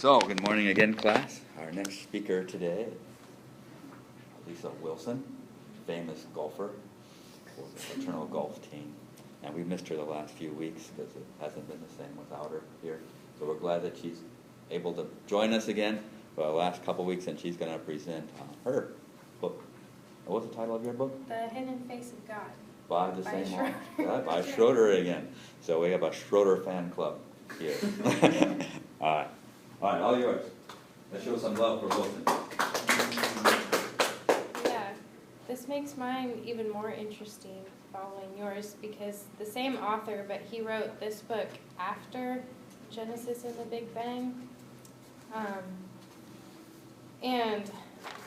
So, good morning again, class. Our next speaker today, Alisa Wilson, famous golfer, for the fraternal golf team. And we missed her the last few weeks because it hasn't been the same without her here. So we're glad that she's able to join us again for the last couple weeks, and she's going to present her book. What's the title of your book? The Hidden Face of God. By the same Schroeder. author. By Schroeder again. So we have a Schroeder fan club here. All right, all yours. Let's show some love for Wilson. Yeah, this makes mine even more interesting following yours because the same author, but he wrote this book after Genesis and the Big Bang. And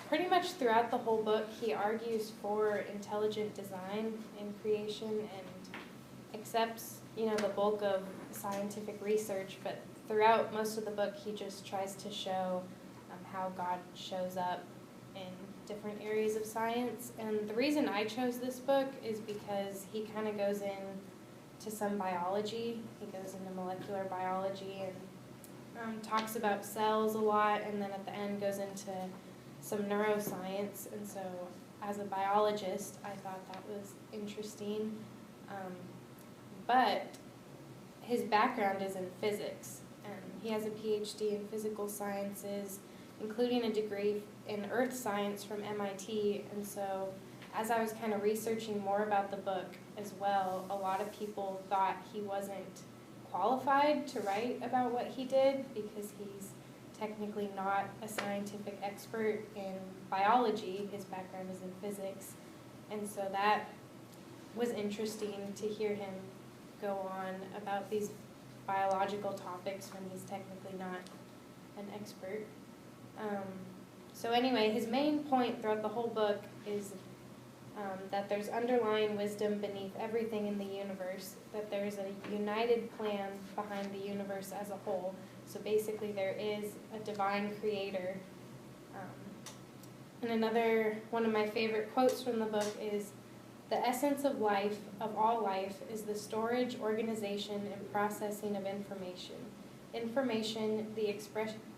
pretty much throughout the whole book, he argues for intelligent design in creation and accepts, the bulk of scientific research, but throughout most of the book, he just tries to show how God shows up in different areas of science. And the reason I chose this book is because he kind of goes into some biology. He goes into molecular biology and talks about cells a lot, and then at the end goes into some neuroscience. And so as a biologist, I thought that was interesting. But his background is in physics. He has a PhD in physical sciences, including a degree in earth science from MIT. And so as I was kind of researching more about the book as well, a lot of people thought he wasn't qualified to write about what he did because he's technically not a scientific expert in biology. His background is in physics. And so that was interesting to hear him go on about these biological topics when he's technically not an expert. So anyway, his main point throughout the whole book is that there's underlying wisdom beneath everything in the universe, that there's a united plan behind the universe as a whole. So basically there is a divine creator. And another one of my favorite quotes from the book is, "The essence of life, of all life, is the storage, organization, and processing of information. Information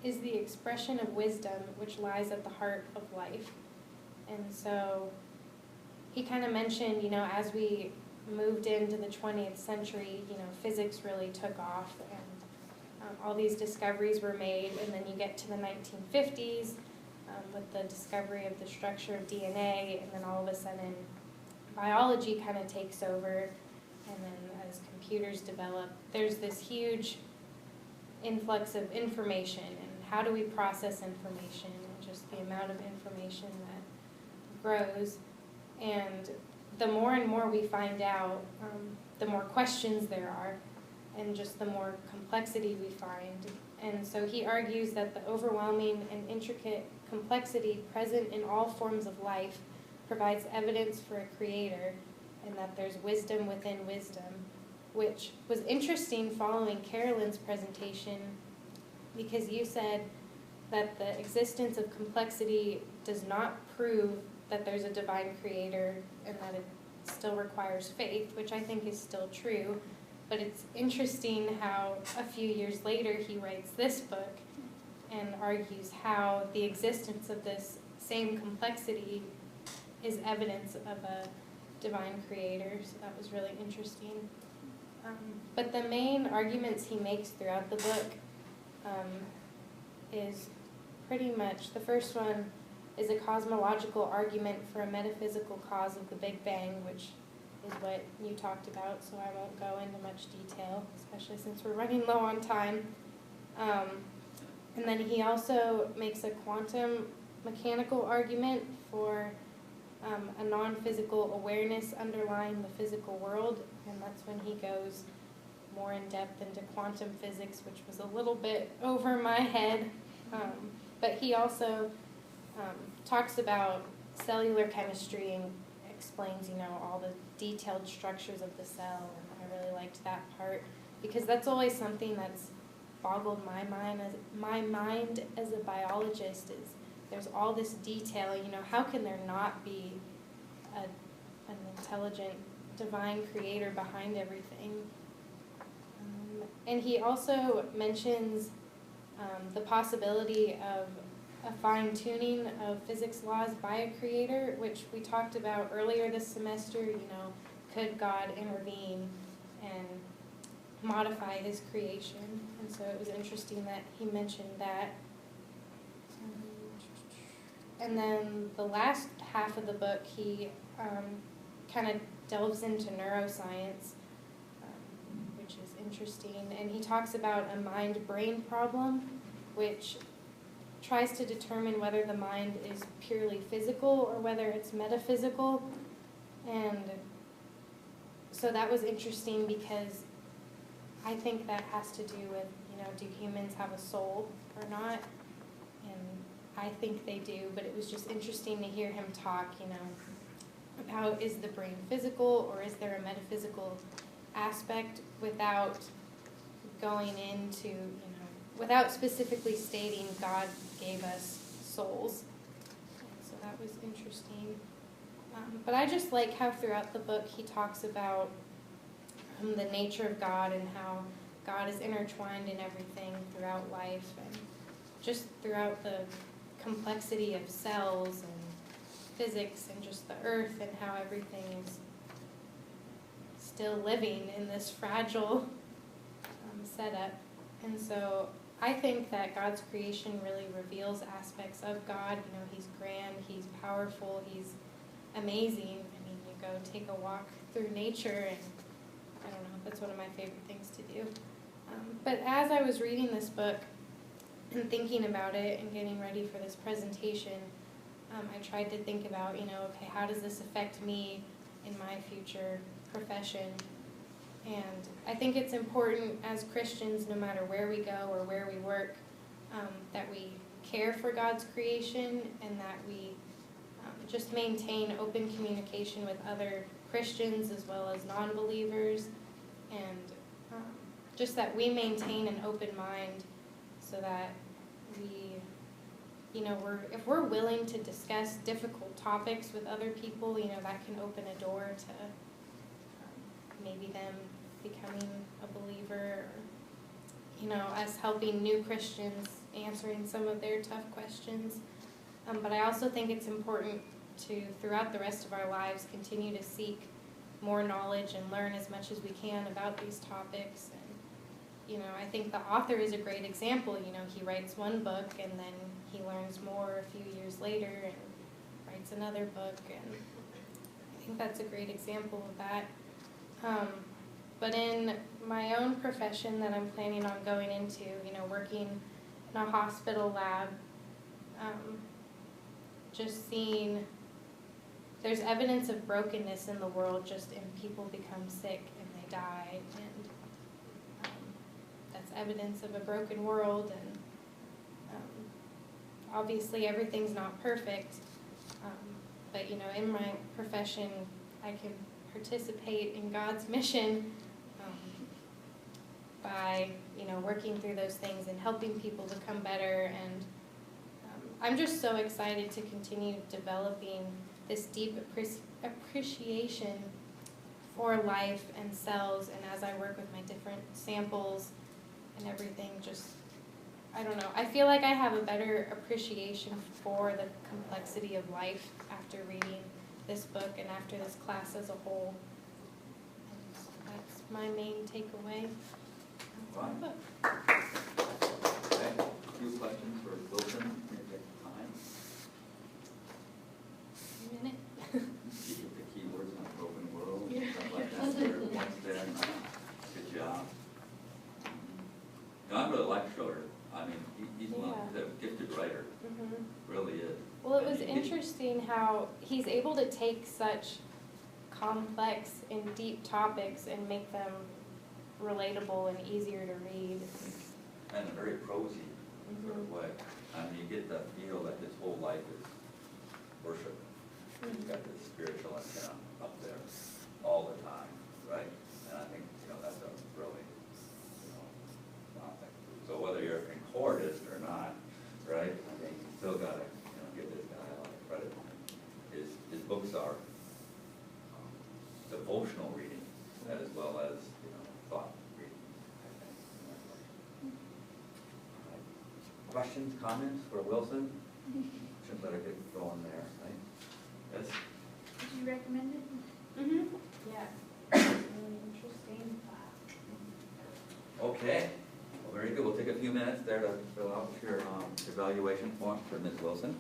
is the expression of wisdom which lies at the heart of life." And so he kind of mentioned, as we moved into the 20th century, physics really took off and all these discoveries were made. And then you get to the 1950s with the discovery of the structure of DNA, and then all of a sudden biology kind of takes over, and then as computers develop, there's this huge influx of information, and how do we process information, and just the amount of information that grows. And the more and more we find out, the more questions there are, and just the more complexity we find. And so he argues that the overwhelming and intricate complexity present in all forms of life provides evidence for a creator, and that there's wisdom within wisdom, which was interesting following Carolyn's presentation, because you said that the existence of complexity does not prove that there's a divine creator, and that it still requires faith, which I think is still true. But it's interesting how a few years later he writes this book and argues how the existence of this same complexity is evidence of a divine creator. So that was really interesting. But the main arguments he makes throughout the book is pretty much, the first one is a cosmological argument for a metaphysical cause of the Big Bang, which is what you talked about, so I won't go into much detail, especially since we're running low on time. And then he also makes a quantum mechanical argument for a non-physical awareness underlying the physical world, and that's when he goes more in depth into quantum physics, which was a little bit over my head. But he also talks about cellular chemistry and explains, all the detailed structures of the cell, and I really liked that part because that's always something that's boggled my mind as a biologist is there's all this detail, how can there not be an intelligent divine creator behind everything? And he also mentions the possibility of a fine-tuning of physics laws by a creator, which we talked about earlier this semester. Could God intervene and modify his creation? And so it was interesting that he mentioned that. And then the last half of the book, he kind of delves into neuroscience, which is interesting. And he talks about a mind-brain problem, which tries to determine whether the mind is purely physical or whether it's metaphysical. And so that was interesting because I think that has to do with, do humans have a soul or not? And I think they do, but it was just interesting to hear him talk, about is the brain physical or is there a metaphysical aspect without going into, without specifically stating God gave us souls. And so that was interesting. But I just like how throughout the book he talks about the nature of God and how God is intertwined in everything throughout life and just throughout the complexity of cells and physics and just the earth and how everything is still living in this fragile setup. And so I think that God's creation really reveals aspects of God. He's grand, he's powerful, he's amazing. You go take a walk through nature and I don't know, that's one of my favorite things to do. But as I was reading this book and thinking about it and getting ready for this presentation, I tried to think about, okay, how does this affect me in my future profession? And I think it's important as Christians, no matter where we go or where we work, that we care for God's creation and that we just maintain open communication with other Christians as well as non-believers, and just that we maintain an open mind so that we, if we're willing to discuss difficult topics with other people, that can open a door to maybe them becoming a believer, or, us helping new Christians answering some of their tough questions. But I also think it's important to, throughout the rest of our lives, continue to seek more knowledge and learn as much as we can about these topics. And, I think the author is a great example. He writes one book and then he learns more a few years later and writes another book. And I think that's a great example of that. But in my own profession that I'm planning on going into, working in a hospital lab, just seeing there's evidence of brokenness in the world just in people become sick and they die, and that's evidence of a broken world. And obviously everything's not perfect, but in my profession I can participate in God's mission by working through those things and helping people become better. And I'm just so excited to continue developing this deep appreciation for life and cells, and as I work with my different samples and everything, just, I don't know, I feel like I have a better appreciation for the complexity of life after reading this book and after this class as a whole. And that's my main takeaway. Fine. Okay. A few questions for Wilson. Time. A minute. Keep with the keywords on open world. Yeah. Stuff like that. There once there. Good job. No, I really like Schroeder. He's a gifted writer. Mm-hmm. Really is. Well, it was interesting how he's able to take such complex and deep topics and make them relatable and easier to read. And a very prosy sort of way. You get the feel that his whole life is worship. He's got this spiritual antenna up there all the time, right? And I think, that's a really, something. So whether you're in Cordist or not, right, I think you still got to, give this guy a lot of credit. His books are devotional reading as well as, thought reading, I think. questions, comments for Wilson? Should let her get going there, right? Yes? Did you recommend it? Mm-hmm. Yeah. Really interesting. Okay, well, very good. We'll take a few minutes there to fill out your evaluation form for Ms. Wilson.